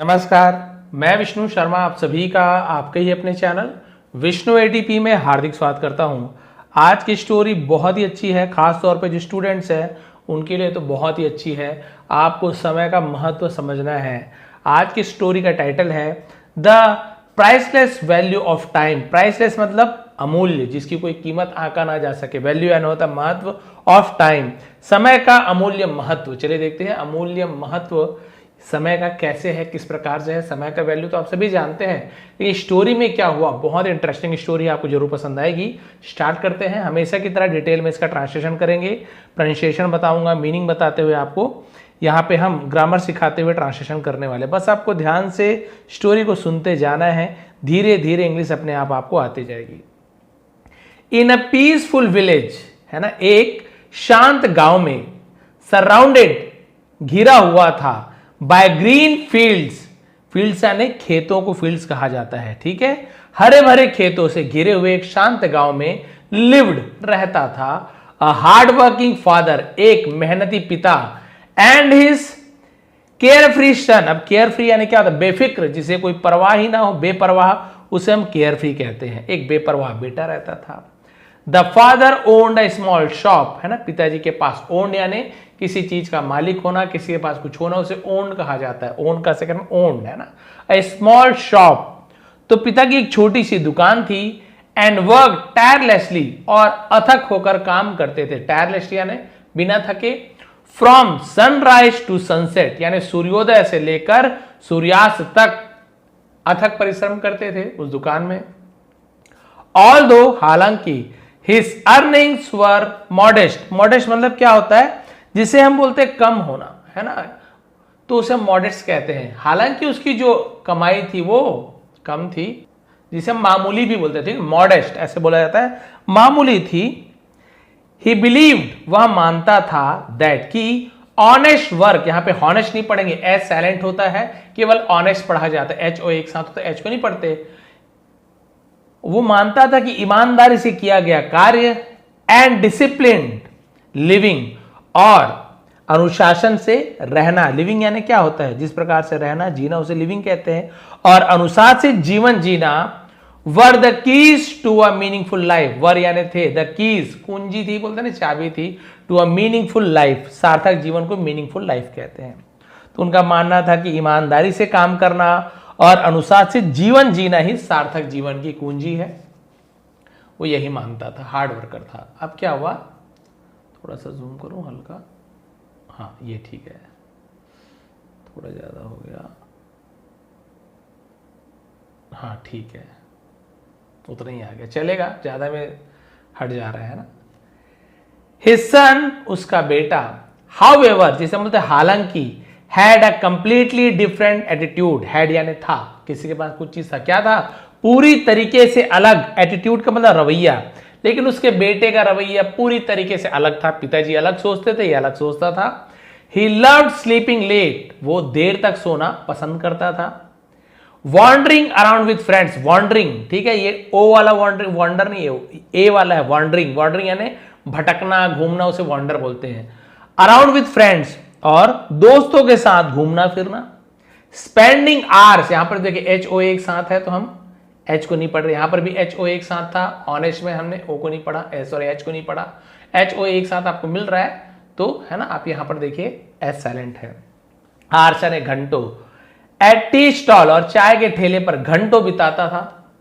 नमस्कार, मैं विष्णु शर्मा आप सभी का आपके ही अपने चैनल विष्णु एटीपी में हार्दिक स्वागत करता हूं। आज की स्टोरी बहुत ही अच्छी है, खास तौर पे जो स्टूडेंट्स हैं उनके लिए तो बहुत ही अच्छी है। आपको समय का महत्व समझना है। आज की स्टोरी का टाइटल है the priceless value of time. Priceless मतलब अमूल्य, जिसकी कोई कीमत आंका ना जा सके। वैल्यू यानी होता महत्व, ऑफ टाइम समय का अमूल्य महत्व। चलिए देखते हैं अमूल्य महत्व समय का कैसे है, किस प्रकार से है। समय का वैल्यू तो आप सभी जानते हैं, लेकिन स्टोरी में क्या हुआ, बहुत इंटरेस्टिंग स्टोरी, आपको जरूर पसंद आएगी। स्टार्ट करते हैं। हमेशा की तरह डिटेल में इसका ट्रांसलेशन करेंगे, प्रोनाउंसिएशन बताऊंगा, मीनिंग बताते हुए आपको यहाँ पे हम ग्रामर सिखाते हुए ट्रांसलेशन करने वाले। बस आपको ध्यान से स्टोरी को सुनते जाना है, धीरे धीरे इंग्लिश अपने आप आपको आती जाएगी। इन अ पीसफुल विलेज, है ना, एक शांत गांव में, सराउंडेड घिरा हुआ था, बाय ग्रीन फील्ड्स। फील्ड्स यानी खेतों को फील्ड्स कहा जाता है, ठीक है। हरे भरे खेतों से घिरे हुए एक शांत गांव में लिव्ड रहता था अ हार्ड वर्किंग फादर, एक मेहनती पिता, एंड हिज केयरफ्री सन। अब केयरफ्री यानी क्या होता है, बेफिक्र, जिसे कोई परवाह ही ना हो, बेपरवाह, उसे हम केयरफ्री कहते हैं। एक बेपरवाह बेटा रहता था। The father owned a small shop, है ना, पिताजी के पास। ओन्ड यानी किसी चीज का मालिक होना, किसी के पास कुछ होना, उसे ओन्ड कहा जाता है। ओन का सेकंड में ओन्ड, है ना। अ स्मॉल शॉप, तो पिता की एक छोटी सी दुकान थी। एंड वर्क टायरलेसली, और अथक होकर काम करते थे। टायरलेसली यानी बिना थके। फ्रॉम सनराइज टू सनसेट, यानी सूर्योदय से लेकर सूर्यास्त तक अथक परिश्रम करते थे उस दुकान में। ऑल्दो, हालांकि, हिज अर्निंग्स वर मॉडेस्ट। मॉडेस्ट मतलब क्या होता है, जिसे हम बोलते हैं कम होना, है ना, तो उसे मॉडेस्ट कहते हैं। हालांकि उसकी जो कमाई थी वो कम थी, जिसे हम मामूली भी बोलते थे। मॉडेस्ट ऐसे बोला जाता है, मामूली थी। ही बिलीव्ड, वह मानता था, दैट कि ऑनेस्ट वर्क, यहां पे हॉनेस्ट नहीं पढ़ेंगे, एच साइलेंट होता है, केवल ऑनेस्ट पढ़ा जाता है। एच ओ एक साथ होता है, एच को नहीं पढ़ते। वो मानता था कि ईमानदारी से किया गया कार्य, एंड डिसिप्लिन्ड लिविंग, और अनुशासन से रहना। लिविंग यानी क्या होता है, जिस प्रकार से रहना, जीना, उसे लिविंग कहते हैं। और अनुशासित जीवन जीना were the keys to a meaningful life. Were यानी थे, द कीज कुंजी थी, बोलते ना, चाबी थी, टू अ मीनिंगफुल लाइफ, सार्थक जीवन को मीनिंगफुल लाइफ कहते हैं। तो उनका मानना था कि ईमानदारी से काम करना और अनुशासित जीवन जीना ही सार्थक जीवन की कुंजी है। वो यही मानता था, हार्ड वर्कर था। अब क्या हुआ, थोड़ा सा जूम करूं हल्का, हाँ ये ठीक है, थोड़ा ज्यादा हो गया, हाँ ठीक है, उतना ही आ गया, चलेगा, ज्यादा में हट जा रहा है ना। हिज सन, उसका बेटा, हाउएवर, जिसे बोलते हैं हालांकि, had a completely different attitude. Had यानी था, किसी के पास कुछ चीज था, क्या था, पूरी तरीके से अलग। एटीट्यूड का मतलब रवैया, लेकिन उसके बेटे का रवैया पूरी तरीके से अलग था। पिताजी अलग सोचते थे, ये अलग सोचता था। ही लव्ड स्लीपिंग लेट, वो देर तक सोना पसंद करता था। Wandering around with friends, wandering, ठीक है, ये ओ वाला वॉन्डरिंग, वॉन्डर नहीं है, ए वाला है वॉन्डरिंग। वॉन्डरिंग यानी भटकना, घूमना, उसे वॉन्डर बोलते हैं। अराउंड विथ फ्रेंड्स, और दोस्तों के साथ घूमना फिरना। स्पेंडिंग आवर्स, यहां पर देखिए एच ओ एक साथ है, तो हम एच को नहीं पढ़ रहे, यहां पर भी एच ओ एक साथ था। ऑनेस्ट में हमने ओ को नहीं पढ़ा, सॉरी एच को नहीं पढ़ा, एच ओ एक साथ आपको मिल रहा है, तो है ना, आप यहां पर देखिए एच साइलेंट है। आवर्स यानी घंटों। एट टी स्टॉल, और चाय के ठेले पर घंटों बिताता था।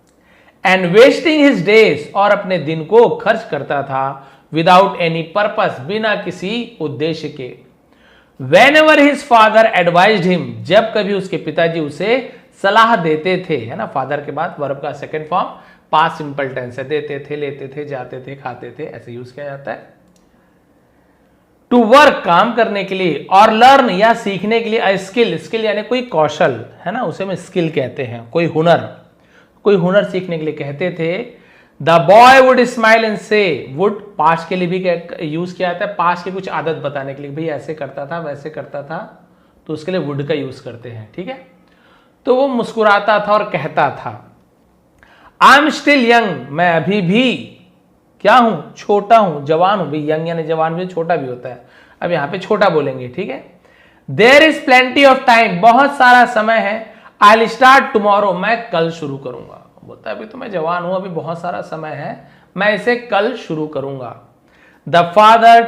एंड वेस्टिंग हिज डेज, और अपने दिन को खर्च करता था, विदाउट एनी पर्पस, बिना किसी उद्देश्य के। Whenever his father advised him, जब कभी उसके पिताजी उसे सलाह देते थे, है ना, फादर के बाद वर्ब का second form past simple tense है, देते थे, लेते थे, जाते थे, खाते थे, ऐसे यूज किया जाता है। टू वर्क, काम करने के लिए, और लर्न या सीखने के लिए, अ स्किल, स्किल यानी कोई कौशल, है ना, उसे हम स्किल कहते हैं, कोई हुनर सीखने के लिए कहते थे। The boy would smile and से, वुड पास्ट के लिए भी यूज किया जाता है, पास्ट की कुछ आदत बताने के लिए, भाई ऐसे करता था, वैसे करता था, तो उसके लिए वुड का यूज करते हैं, ठीक है। तो वो मुस्कुराता था और कहता था, आई एम स्टिल यंग, मैं अभी भी क्या हूं, छोटा हूं, जवान हूं। भाई यंग यानी जवान भी, छोटा भी होता है, अब यहां पे छोटा बोलेंगे, ठीक है। There is plenty of time, बहुत सारा समय है। आई विल स्टार्ट टुमारो, मैं कल शुरू करूंगा। बोलता है अभी तो मैं जवान हूं, अभी बहुत सारा समय है, मैं इसे कल शुरू करूंगा। द फादर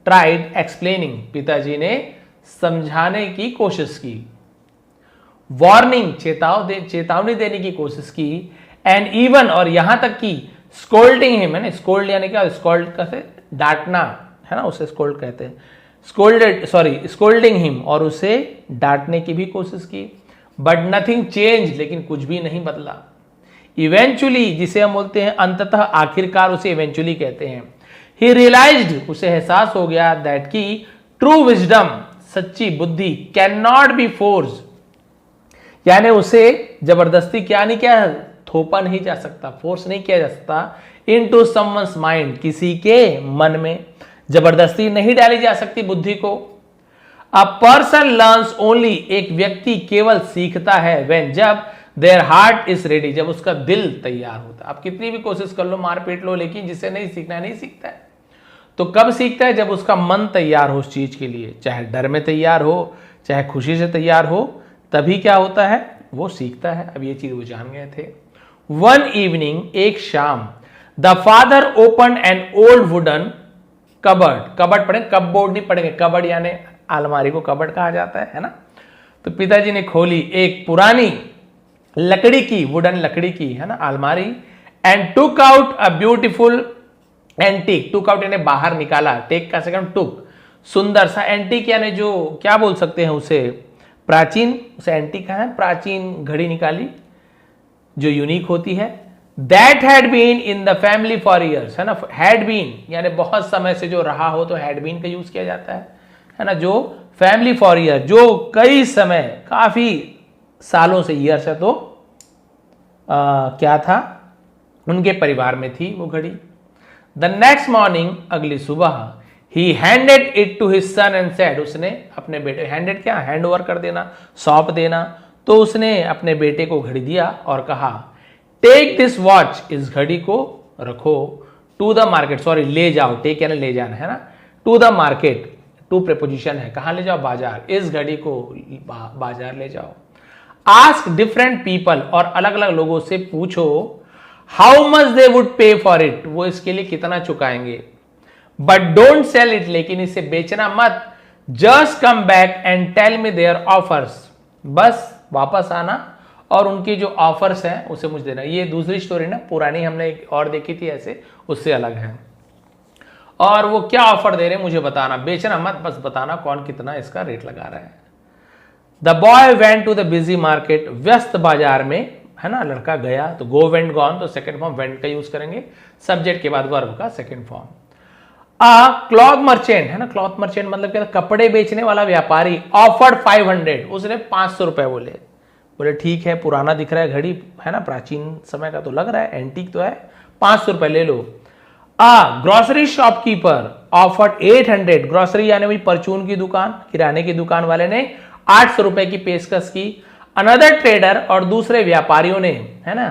ट्राइड एक्सप्लेनिंग, पिताजी ने समझाने की कोशिश की। वार्निंग, चेतावनी देने की कोशिश की। एंड इवन, और यहां तक कि स्कोल्डिंग हिम, है ना, स्कोल्ड यानी क्या, स्कोल्ड कहते डांटना, है ना, उसे स्कोल्ड कहते हैं, स्कोल्डिंग हिम, और उसे डांटने की भी कोशिश की। बट नथिंग चेंज, लेकिन कुछ भी नहीं बदला। इवेंचुअली, जिसे हम बोलते हैं अंततः, आखिरकार, उसे इवेंचुअली कहते हैं। ही रियलाइज्ड, उसे एहसास हो गया, दैट की ट्रू विजडम, सच्ची बुद्धि, कैन नॉट बी फोर्स, यानी उसे जबरदस्ती क्या नहीं किया, थोपा नहीं जा सकता, फोर्स नहीं किया जा सकता, इनटू समवन्स माइंड, किसी के मन में जबरदस्ती नहीं डाली जा सकती बुद्धि को। अ पर्सन लर्न्स ओनली, एक व्यक्ति केवल सीखता है, व्हेन, जब, देयर हार्ट इज रेडी, जब उसका दिल तैयार होता है। आप कितनी भी कोशिश कर लो, मार पीट लो, लेकिन जिसे नहीं सीखना है नहीं सीखता है। तो कब सीखता है, जब उसका मन तैयार हो उस चीज के लिए, चाहे डर में तैयार हो, चाहे खुशी से तैयार हो, तभी क्या होता है, वो सीखता है। अब ये चीज वो जान गए थे। वन इवनिंग, एक शाम, the father open an old wooden cupboard, cupboard पढ़े, कपबोर्ड नहीं पढ़ेंगे, कबर्ड यानी अलमारी को कबर्ड कहा जाता है ना। तो पिताजी ने खोली एक पुरानी लकड़ी की, वुडन लकड़ी की, है ना, अलमारी। And took out a beautiful antique, took out यानी बाहर निकाला, टेक का सेकंड टुक, सुंदर सा, एंटीक यानी जो क्या बोल सकते हैं उसे, प्राचीन, उसे एंटीक है, प्राचीन घड़ी निकाली जो यूनिक होती है। That had been in the family for years, है ना, हैड बीन यानी बहुत समय से जो रहा हो, तो हैड बीन का यूज किया जाता है ना, जो फैमिली फॉर ईयर, जो कई समय, काफी सालों से, ईयर से तो क्या था, उनके परिवार में थी वो घड़ी। द नेक्स्ट मॉर्निंग, अगली सुबह, he handed it to his son and said, उसने अपने बेटे, हैंडेड क्या, हैंड ओवर कर देना, सौंप देना, तो उसने अपने बेटे को घड़ी दिया और कहा, टेक दिस वॉच, इस घड़ी को रखो, टू द मार्केट, सॉरी ले जाओ, टेक यानी ले जाना, है ना, to the market, to preposition है, कहां ले जाओ, बाजार, इस घड़ी को बाजार ले जाओ। आस्क डिफरेंट पीपल, और अलग अलग लोगों से पूछो, हाउ मच दे वुड पे फॉर इट, वो इसके लिए कितना चुकाएंगे। बट डोंट सेल इट, लेकिन इसे बेचना मत। Just come back and tell me their offers, बस वापस आना और उनकी जो ऑफर्स हैं उसे मुझे देना। ये दूसरी स्टोरी ना, पुरानी हमने एक और देखी थी ऐसे, उससे अलग है। और वो क्या ऑफर दे रहे हैं मुझे बताना, बेचना मत, बस बताना कौन कितना इसका रेट लगा रहा है। The boy went to the busy market, व्यस्त बाजार में, है ना, लड़का गया, तो गो वेंट गॉन, तो सेकंड फॉर्म वेंट का यूज करेंगे, सब्जेक्ट के बाद वर्ब का सेकंड फॉर्म। क्लॉथ मर्चेंट, है ना, क्लॉथ मर्चेंट मतलब क्या, कपड़े बेचने वाला व्यापारी, ऑफर्ड 500, उसने 500 रुपए बोले। बोले ठीक है, पुराना दिख रहा है घड़ी, है ना, प्राचीन समय का तो लग रहा है, एंटीक तो है, 500 रुपए ले लो। ग्रोसरी शॉपकीपर ऑफर्ड 800, ग्रोसरी यानी वही परचून की दुकान, किराने की दुकान वाले ने 800 रुपए की पेशकश की। अनदर ट्रेडर, और दूसरे व्यापारियों ने, है ना,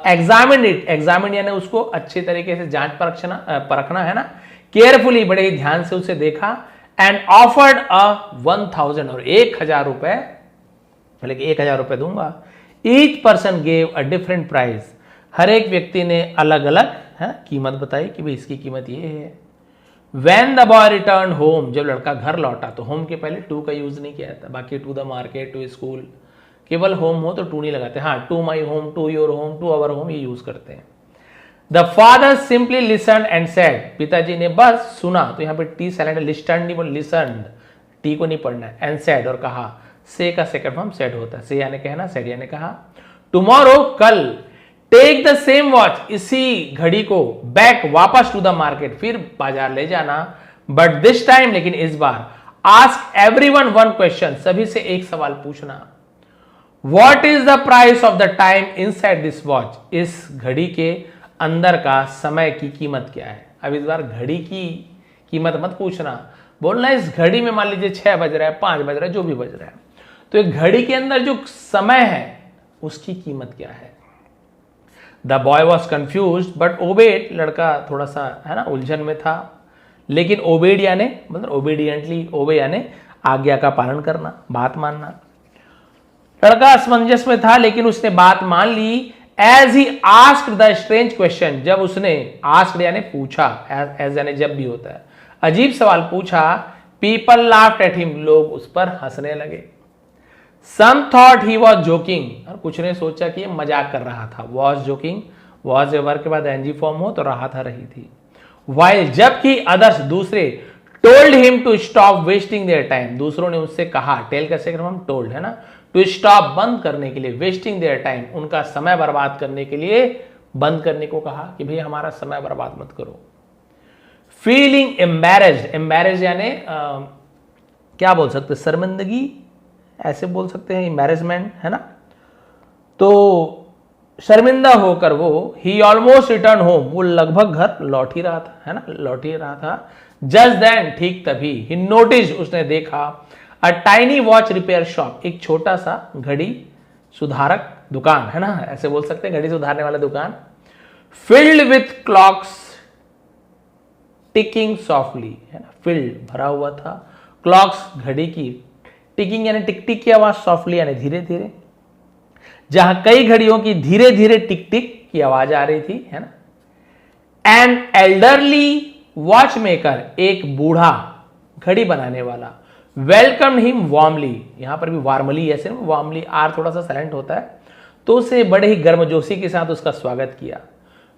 एग्जामिन इट, एग्जामिन यानी उसको अच्छे तरीके से जांच परखना, है ना, केयरफुली, बड़े ही ध्यान से उसे देखा। एंड ऑफर्ड 1000, और 1000 रुपए, बोले कि 1000 रुपए दूंगा। Each person gave a different price, हर एक व्यक्ति ने अलग अलग कीमत बताई कि भाई इसकी कीमत ये है। When the boy returned home, जब लड़का घर लौटा, तो होम के पहले टू का यूज नहीं किया जाता, बाकी to the market, to school, केवल होम हो तो टू नहीं लगाते, हाँ, to my home, to your home, to our home, ये यूज करते हैं। The father simply listen and said, पिताजी ने बस सुना, तो यहाँ पे टी साइलेंट, लिस्टन नहीं बोल, लिसनड, टी को नहीं पढ़ना है, एंड सेड, और कहा, से का सेकंड फॉर्म सेड होता है, से यानी कहना, सेड यानी कहा। टुमारो, कल, टेक द सेम वॉच, इसी घड़ी को, बैक, वापस, टू द मार्केट, फिर बाजार ले जाना। बट दिस टाइम, लेकिन इस बार, आस्क एवरीवन वन क्वेश्चन, सभी से एक सवाल पूछना। What is the price of the time inside this watch, इस घड़ी के अंदर का समय की कीमत क्या है। अब इस बार घड़ी की कीमत मत पूछना, बोलना इस घड़ी में मान लीजिए 6 बज रहा है, 5 बज रहा है, जो भी बज रहा है, तो एक घड़ी के अंदर जो समय है उसकी कीमत क्या है। The boy was confuse but obeyed, लड़का थोड़ा सा, है ना, उलझन में था, लेकिन ओबेड यानी मतलब ओबीडियंटली, ओबे यानी आज्ञा का पालन करना, बात मानना। लड़का असमंजस में था लेकिन उसने बात मान ली। As he asked the strange question, जब उसने आस्क्ड यानी पूछा, एज यानी जब भी होता है, अजीब सवाल पूछा, पीपल लाफ्ड एट हिम, लोग उस पर हंसने लगे। Some thought he was joking, और कुछ ने सोचा कि ये मजाक कर रहा था। Was joking, was a verb के बाद एनजी फॉर्म हो तो रहा था, रही थी। वाइल, जबकि अदर्स दूसरे, told him to stop wasting their time, दूसरों ने उससे कहा, टेल कैसे कर हम टोल्ड है ना, टू स्टॉप बंद करने के लिए, वेस्टिंग देयर टाइम उनका समय बर्बाद करने के लिए बंद करने को कहा कि भाई हमारा समय बर्बाद मत करो। फीलिंग एम्बैरेस्ड, एम्बैरेस्ड यानी क्या बोल सकते हैं, शर्मिंदगी ऐसे बोल सकते हैं, एम्बैरेसमेंट है ना। तो शर्मिंदा होकर वो, ही ऑलमोस्ट रिटर्न होम, वो लगभग घर लौट ही रहा था, है ना, लौट ही रहा था। जस्ट देन, ठीक तभी, ही नोटिस, उसने देखा, a tiny watch repair shop, एक छोटा सा घड़ी सुधारक दुकान, है ना, ऐसे बोल सकते हैं, घड़ी सुधारने वाला दुकान। Filled with clocks ticking softly, है ना, फिल्ड भरा हुआ था, क्लॉक्स घड़ी की, टिकिंग यानी टिक टिक की आवाज, सॉफ्टली यानी धीरे धीरे, जहां कई घड़ियों की धीरे धीरे टिक टिक की आवाज आ रही थी, है ना। एन एल्डरली वॉच मेकर, एक बूढ़ा घड़ी बनाने वाला, वेलकम हिम वार्मली, यहां पर भी वार्मली ऐसे, वार्मली आर थोड़ा सा साइलेंट होता है, तो उसे बड़े ही गर्मजोशी के साथ उसका स्वागत किया।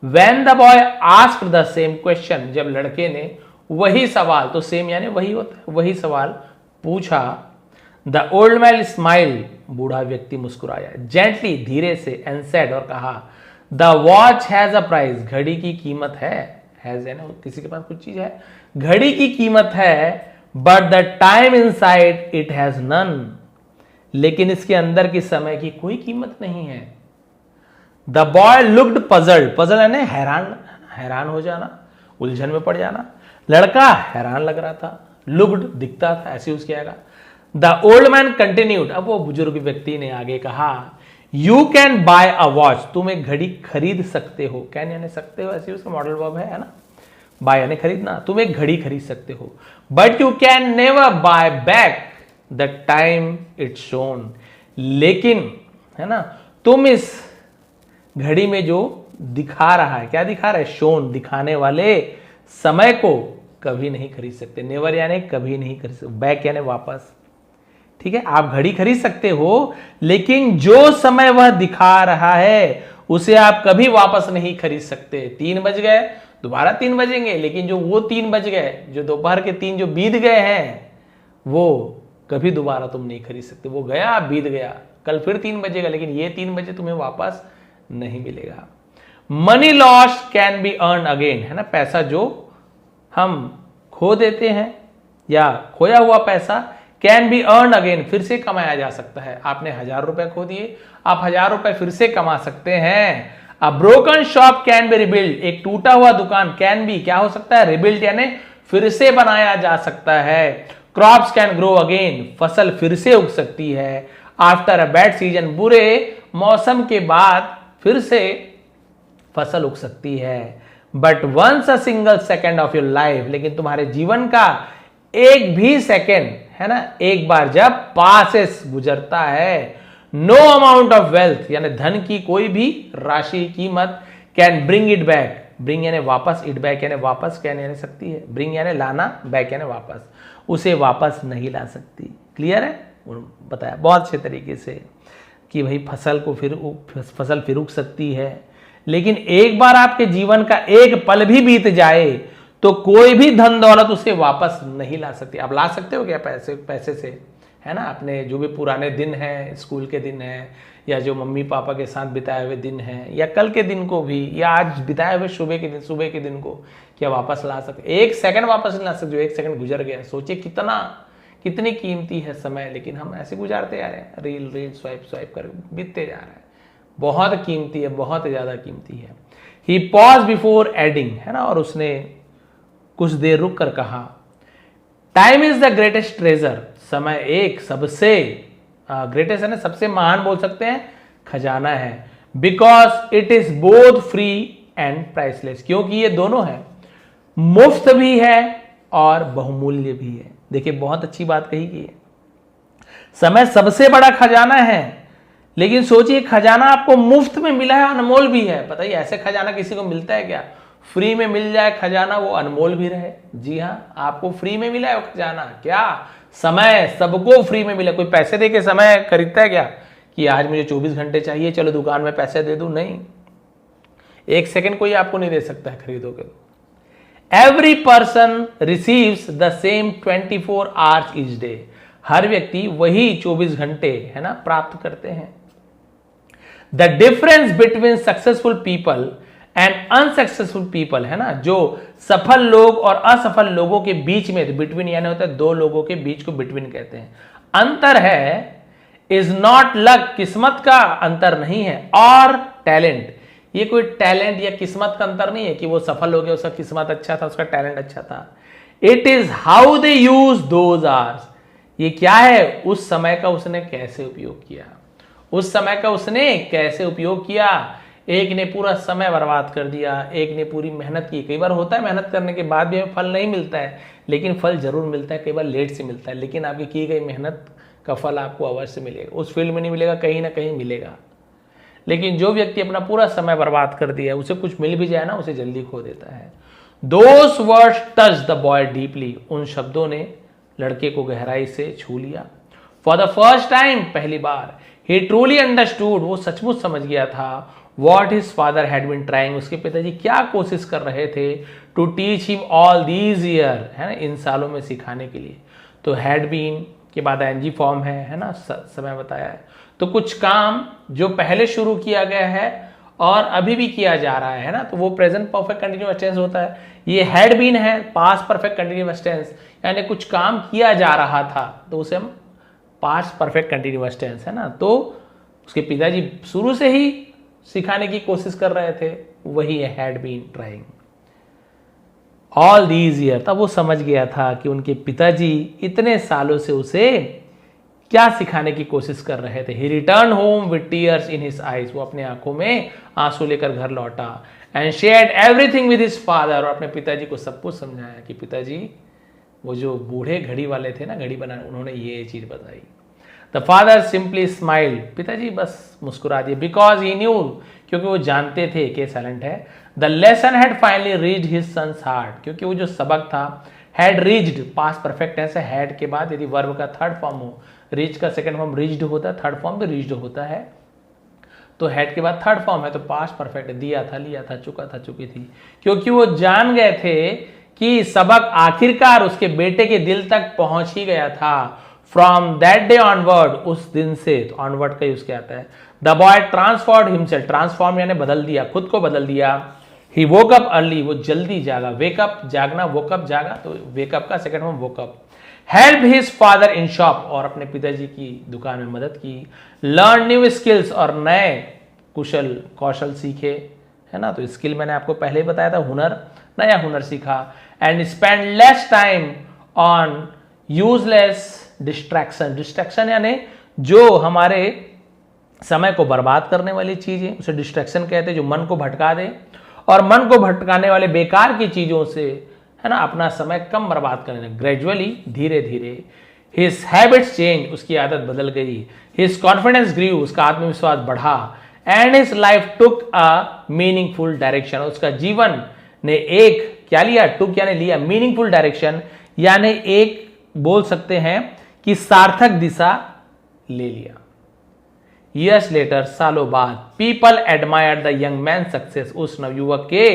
When the boy asked the same question, जब लड़के ने वही सवाल, तो सेम यानी वही होता है, वही सवाल पूछा, The old man smiled, बूढ़ा व्यक्ति मुस्कुराया, gently धीरे से, and said और कहा, The watch has a price, घड़ी की कीमत है, has है ना, किसी के पास कुछ चीज है, घड़ी की कीमत है, but the time inside it has none, लेकिन इसके अंदर के समय की कोई कीमत नहीं है। The boy looked puzzled, puzzle यानी हैरान, हैरान हो जाना, उलझन में पड़ जाना, लड़का हैरान लग रहा था, लुक्ड दिखता था, ऐसे यूज किया गया। द ओल्ड मैन कंटिन्यूड, अब वो बुजुर्ग व्यक्ति ने आगे कहा, you can buy a watch, तुम एक घड़ी खरीद सकते हो, कैन यानी सकते हो, ऐसे उसका मॉडल वर्ब है ना, बाय यानी खरीदना, तुम एक घड़ी खरीद सकते हो, but you can never buy back the time it's shown, लेकिन है ना, तुम इस घड़ी में जो दिखा रहा है, क्या दिखा रहा है, शोन दिखाने वाले समय को कभी नहीं खरीद सकते। नेवर यानी कभी नहीं खरीद सकते, बैक यानी वापस, ठीक है। आप घड़ी खरीद सकते हो लेकिन जो समय वह दिखा रहा है उसे आप कभी वापस नहीं खरीद सकते। 3 बज गए, दोबारा 3 बजेंगे, लेकिन जो वो 3 बज गए, जो दोपहर के 3 जो बीत गए हैं, वो कभी दोबारा तुम नहीं खरीद सकते। वो गया, बीत गया, कल फिर 3 बजेगा, लेकिन ये 3 बजे तुम्हें वापस नहीं मिलेगा। Money loss can be earn again, है ना, पैसा जो हम खो देते हैं या खोया हुआ पैसा, कैन बी अर्न अगेन, फिर से कमाया जा सकता है। आपने 1000 रुपए खो दिए, आप 1000 रुपए फिर से कमा सकते हैं। A broken shop can be rebuild, एक टूटा हुआ दुकान कैन बी क्या हो सकता है, रिबिल्ड यानी फिर से बनाया जा सकता है। क्रॉप्स कैन ग्रो अगेन, फसल फिर से उग सकती है। आफ्टर अ बैड सीजन, बुरे मौसम के बाद फिर से फसल उग सकती है। But once a single second of your life, लेकिन तुम्हारे जीवन का एक भी सेकेंड, है ना, एक बार जब पासेस गुजरता है, नो अमाउंट ऑफ वेल्थ यानी धन की कोई भी राशि, कीमत, can bring it back, bring यानी वापस, इट बैक यानी वापस, कैन यानी सकती है, ब्रिंग यानी लाना, बैक यानी वापस, उसे वापस नहीं ला सकती। क्लियर है, बताया बहुत अच्छे तरीके से कि भाई फसल फिर उग सकती है, लेकिन एक बार आपके जीवन का एक पल भी बीत जाए तो कोई भी धन दौलत उसे वापस नहीं ला सकती। आप ला सकते हो क्या पैसे से, है ना, अपने जो भी पुराने दिन हैं, स्कूल के दिन हैं, या जो मम्मी पापा के साथ बिताए हुए दिन हैं, या कल के दिन को भी, या आज बिताए हुए सुबह के दिन को क्या वापस ला सकते? 1 सेकंड वापस नहीं ला सकते, जो 1 सेकंड गुजर गया। सोचिए कितनी कीमती है समय, लेकिन हम ऐसे गुजारते आ रहे हैं, रील स्वाइप कर बीतते जा रहा है। बहुत कीमती है, बहुत ज्यादा कीमती है। ही पॉज बिफोर एडिंग, है ना, और उसने कुछ देर रुक कर कहा, time is the greatest treasure, समय एक सबसे ग्रेटेस्ट है ना, सबसे महान बोल सकते हैं, खजाना है। Because it is both free and priceless, क्योंकि ये दोनों है, मुफ्त भी है और बहुमूल्य भी है। देखिए बहुत अच्छी बात कही कि समय सबसे बड़ा खजाना है, लेकिन सोचिए खजाना आपको मुफ्त में मिला है, अनमोल भी है। बताइए ऐसे खजाना किसी को मिलता है क्या? फ्री में मिल जाए खजाना, वो अनमोल भी रहे। जी हाँ, आपको फ्री में मिला है वो खजाना। क्या? समय सबको फ्री में मिला। कोई पैसे दे के समय खरीदता है क्या कि आज मुझे 24 घंटे चाहिए, चलो दुकान में पैसे दे दूं? नहीं, एक सेकंड कोई आपको नहीं दे सकता है खरीदोगे तो। Every person receives the same 24 hours each day. हर व्यक्ति वही 24 घंटे है ना प्राप्त करते हैं। The difference between successful people and unsuccessful people, है ना, जो सफल लोग और असफल लोगों के बीच में, तो बिटवीन यानी होता है दो लोगों के बीच को बिटवीन कहते हैं। अंतर है इज नॉट लक, किस्मत का अंतर नहीं है, और टैलेंट, ये कोई टैलेंट या किस्मत का अंतर नहीं है कि वो सफल हो गया, उसका किस्मत अच्छा था, उसका टैलेंट अच्छा था। It is how they use those hours. ये क्या है? उस समय का उसने कैसे उपयोग किया, उस समय का उसने कैसे उपयोग किया। एक ने पूरा समय बर्बाद कर दिया, एक ने पूरी मेहनत की। कई बार होता है मेहनत करने के बाद भी हमें फल नहीं मिलता है, लेकिन फल जरूर मिलता है, कई बार लेट से मिलता है, लेकिन आपकी की गई मेहनत का फल आपको अवश्य मिलेगा। उस फील्ड में नहीं मिलेगा, कहीं ना कहीं मिलेगा। लेकिन जो व्यक्ति अपना पूरा समय बर्बाद कर दिया, उसे कुछ मिल भी जाए ना, उसे जल्दी खो देता है। दोस words touch the boy deeply, उन शब्दों ने लड़के को गहराई से छू लिया। फॉर द फर्स्ट टाइम, पहली बार, ही ट्रूली अंडरस्टूड, वो सचमुच समझ गया था what his father had been trying, उसके पिताजी क्या कोशिश कर रहे थे, to teach him all these year, है ना, इन सालों में सिखाने के लिए। तो हैड बीन के बाद एनजी फॉर्म है ना, समय बताया है। तो कुछ काम जो पहले शुरू किया गया है और अभी भी किया जा रहा है ना, तो वो प्रेजेंट परफेक्ट कंटिन्यूअस टेंस होता है। ये हैड बीन है पास्ट परफेक्ट कंटिन्यूअस टेंस, यानी कुछ काम किया जा रहा था, तो उसे हम पास्ट परफेक्ट कंटिन्यूअस टेंस, है ना। तो उसके पिताजी शुरू से ही सिखाने की कोशिश कर रहे थे, वही है had been trying all these year. तब वो समझ गया था कि उनके पिताजी इतने सालों से उसे क्या सिखाने की कोशिश कर रहे थे। He return home with tears in his eyes, वो अपने आंखों में आंसू लेकर घर लौटा। And shared everything with his father, और अपने पिताजी को सब कुछ समझाया कि पिताजी, वो जो बूढ़े घड़ी वाले थे ना, घड़ी बनाने, उन्होंने ये चीज बताई। द फादर सिंपली स्माइल्ड, पिताजी बस मुस्कुरा दिए, बिकॉज ही न्यू, क्योंकि वो जानते थे कि साइलेंट है। The lesson had finally reached his sons heart, क्योंकि वो जो सबक था, had reached, past perfect tense है, हैड के बाद यदि वर्ब का थर्ड फॉर्म हो, रीच का सेकंड फॉर्म रीच्ड होता है, थर्ड फॉर्म भी रीच्ड होता है, तो हैड के बाद थर्ड फॉर्म है, तो पास्ट परफेक्ट, दिया था, लिया था, चुका था, चुकी थी। क्योंकि वो जान गए थे कि सबक आखिरकार उसके बेटे के दिल तक पहुंच ही गया था। फ्रॉम दैट डे ऑनवर्ड, उस दिन से, तो ऑनवर्ड का यूज क्या आता है। द बॉय ट्रांसफॉर्ड हिमसेल्फ, ट्रांसफॉर्म यानी बदल दिया, खुद को बदल दिया। ही वोक अप अर्ली, वो जल्दी जागा, वेकअप जागना, वोकअप जागा, तो वेकअप का second form woke up. Help his father in shop, और अपने पिताजी की दुकान में मदद की। लर्न न्यू स्किल्स, और नए कौशल सीखे, है ना, तो स्किल मैंने आपको पहले ही बताया था, हुनर, नया हुनर सीखा। And spend less time on useless distraction, distraction यानी जो हमारे समय को बर्बाद करने वाली चीजें, उसे डिस्ट्रैक्शन कहते हैं, जो मन को भटका दे, और मन को भटकाने वाले बेकार की चीजों से, है ना, अपना समय कम बर्बाद करने। ग्रेजुअली, धीरे धीरे, हिज हैबिट्स चेंज, उसकी आदत बदल गई। हिज कॉन्फिडेंस ग्रीव, उसका आत्मविश्वास बढ़ा। And his life took a meaningful direction, उसका जीवन ने एक क्या लिया, टुक यानी लिया, मीनिंगफुल डायरेक्शन यानी एक बोल सकते हैं कि सार्थक दिशा ले लिया। Years later, सालों बाद, people admired the young man success, उस नवयुवक के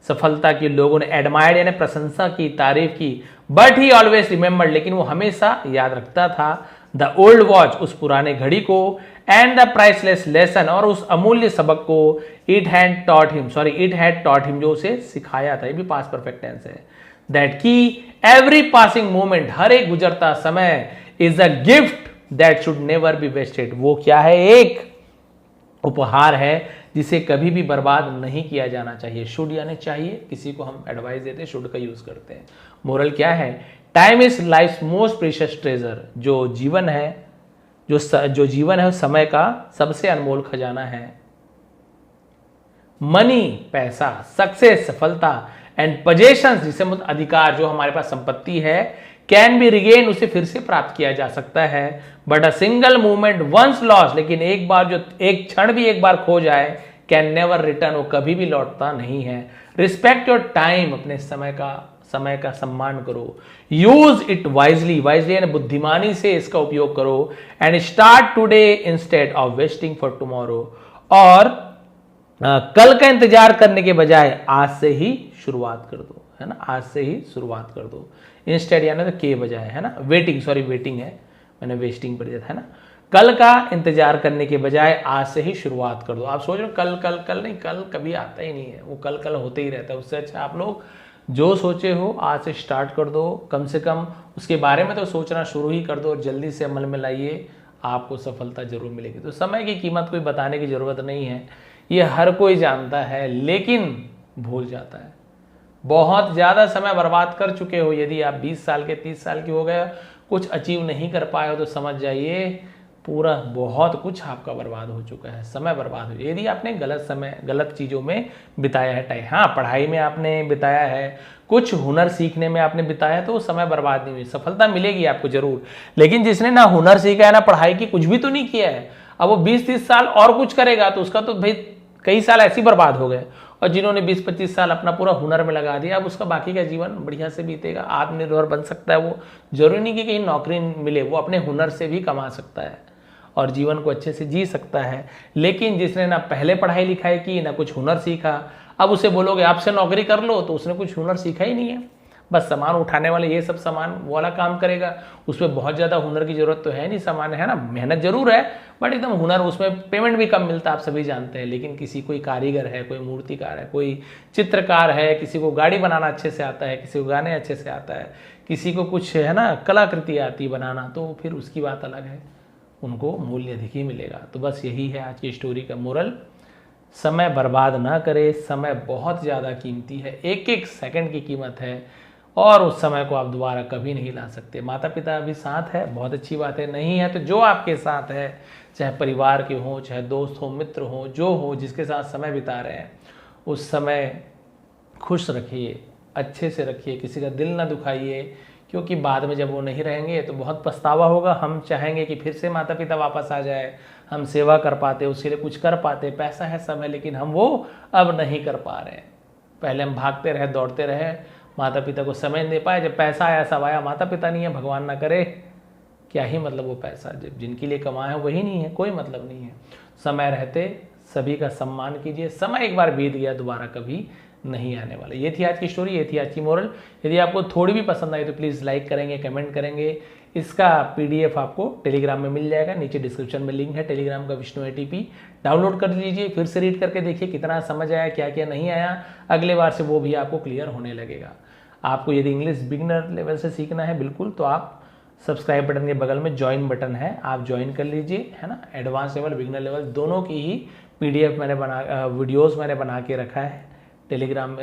सफलता की लोगों ने एडमायर्ड यानी प्रशंसा की, तारीफ की। बट ही ऑलवेज रिमेंबर्ड, लेकिन वो हमेशा याद रखता था, द ओल्ड वॉच, उस पुराने घड़ी को, एंड द प्राइसलेस लेसन, और उस अमूल्य सबक को, इट हैड टॉट हिम, जो उसे सिखाया था। ये भी पास्ट परफेक्ट टेंस है। दैट की एवरी पासिंग मोमेंट, हर एक गुजरता समय, is a gift that should never be wasted, वो क्या है, एक उपहार है जिसे कभी भी बर्बाद नहीं किया जाना चाहिए। शुड यानी चाहिए, किसी को हम एडवाइस देते हैं, शुड का यूज करते हैं। मोरल क्या है, time is life most precious treasure, जो जीवन है वो समय का सबसे अनमोल खजाना है। मनी पैसा, सक्सेस सफलता, एंड possessions जिसे मतलब अधिकार, जो हमारे पास संपत्ति है, कैन बी रिगेन, उसे फिर से प्राप्त किया जा सकता है, but a single movement once lost, लेकिन एक बार जो एक क्षण भी एक बार खो जाए, कैन नेवर रिटर्न, वो कभी भी लौटता नहीं है। रिस्पेक्ट योर टाइम, अपने समय का सम्मान करो। यूज इट वाइजली, वाइजली यानी बुद्धिमानी से इसका उपयोग करो। And start today instead of wasting for tomorrow, और कल का इंतजार करने के बजाय आज से ही शुरुआत कर दो, है ना, आज से ही शुरुआत कर दो। इंस्टेड यानी तो के बजाय, है ना, वेटिंग है, मैंने वेस्टिंग पढ़ दिया था, है ना। कल का इंतजार करने के बजाय आज से ही शुरुआत कर दो। आप सोच रहे हो कल कल कल नहीं, कल कभी आता ही नहीं है, वो कल कल होते ही रहता है। उससे अच्छा आप लोग जो सोचे हो आज से स्टार्ट कर दो, कम से कम उसके बारे में तो सोचना शुरू ही कर दो, और जल्दी से अमल में लाइए, आपको सफलता जरूर मिलेगी। तो समय की कीमत कोई बताने की जरूरत नहीं है, ये हर कोई जानता है, लेकिन भूल जाता है। बहुत ज़्यादा समय बर्बाद कर चुके हो, यदि आप 20 साल के 30 साल के हो गए, कुछ अचीव नहीं कर पाए हो, तो समझ जाइए पूरा बहुत कुछ आपका बर्बाद हो चुका है, समय बर्बाद हो। यदि आपने गलत समय गलत चीज़ों में बिताया है टाइम, हाँ पढ़ाई में आपने बिताया है, कुछ हुनर सीखने में आपने बिताया है, तो वो समय बर्बाद नहीं हुई, सफलता मिलेगी आपको जरूर। लेकिन जिसने ना हुनर सीखा है ना पढ़ाई की, कुछ भी तो नहीं किया है, अब वो 20-30 साल और कुछ करेगा तो उसका तो भाई कई साल ऐसे ही बर्बाद हो गए। और जिन्होंने 20-25 साल अपना पूरा हुनर में लगा दिया, अब उसका बाकी का जीवन बढ़िया से बीतेगा, आत्मनिर्भर बन सकता है। वो जरूरी नहीं कि कहीं नौकरी मिले, वो अपने हुनर से भी कमा सकता है और जीवन को अच्छे से जी सकता है। लेकिन जिसने ना पहले पढ़ाई लिखाई की, ना कुछ हुनर सीखा, अब उसे बोलोगे आपसे नौकरी कर लो, तो उसने कुछ हुनर सीखा ही नहीं है, बस सामान उठाने वाले ये सब सामान वाला काम करेगा। उसमें बहुत ज़्यादा हुनर की जरूरत तो है नहीं, सामान है ना, मेहनत जरूर है, बट एकदम हुनर, उसमें पेमेंट भी कम मिलता है, आप सभी जानते हैं। लेकिन किसी कोई कारीगर है, कोई मूर्तिकार है, कोई चित्रकार है, किसी को गाड़ी बनाना अच्छे से आता है, किसी को गाने अच्छे से आता है, किसी को कुछ है ना कलाकृति आती बनाना, तो फिर उसकी बात अलग है, उनको मूल्य अधिक ही मिलेगा। तो बस यही है आज की स्टोरी का मोरल, समय बर्बाद ना करे, समय बहुत ज़्यादा कीमती है, एक एक सेकंड की कीमत है, और उस समय को आप दोबारा कभी नहीं ला सकते। माता पिता अभी साथ है, बहुत अच्छी बात है, नहीं है तो जो आपके साथ है, चाहे परिवार के हों, चाहे दोस्त हो, मित्र हो, जो हो, जिसके साथ समय बिता रहे हैं, उस समय खुश रखिए, अच्छे से रखिए, किसी का दिल ना दुखाइए, क्योंकि बाद में जब वो नहीं रहेंगे तो बहुत पछतावा होगा। हम चाहेंगे कि फिर से माता पिता वापस आ जाए, हम सेवा कर पाते, उसके लिए कुछ कर पाते, पैसा है, समय, लेकिन हम वो अब नहीं कर पा रहे हैं। पहले हम भागते रहे, दौड़ते रहे, माता पिता को समय नहीं दे पाए, जब पैसा आया सब आया, माता पिता नहीं है, भगवान ना करे, क्या ही मतलब वो पैसा, जब जिनके लिए कमाए वही नहीं है, कोई मतलब नहीं है। समय रहते सभी का सम्मान कीजिए, समय एक बार बीत गया दोबारा कभी नहीं आने वाला। ये थी आज की स्टोरी, ये थी आज की मोरल। यदि आपको थोड़ी भी पसंद आई तो प्लीज़ लाइक करेंगे, कमेंट करेंगे। इसका PDF आपको टेलीग्राम में मिल जाएगा, नीचे डिस्क्रिप्शन में लिंक है टेलीग्राम का, विष्णु ATP, डाउनलोड कर लीजिए, फिर से रीड करके देखिए कितना समझ आया, क्या क्या नहीं आया, अगले बार से वो भी आपको क्लियर होने लगेगा। आपको यदि इंग्लिश बिगिनर लेवल से सीखना है बिल्कुल, तो आप सब्सक्राइब बटन के बगल में ज्वाइन बटन है, आप ज्वाइन कर लीजिए, है ना। एडवांस लेवल, बिगिनर लेवल दोनों की ही PDF मैंने वीडियोज़ मैंने बना के रखा है टेलीग्राम,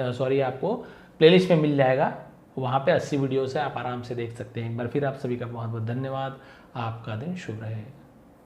आपको प्लेलिस्ट में मिल जाएगा, वहाँ पे 80 वीडियोस है, आप आराम से देख सकते हैं। एक बार फिर आप सभी का बहुत बहुत धन्यवाद, आपका दिन शुभ रहे।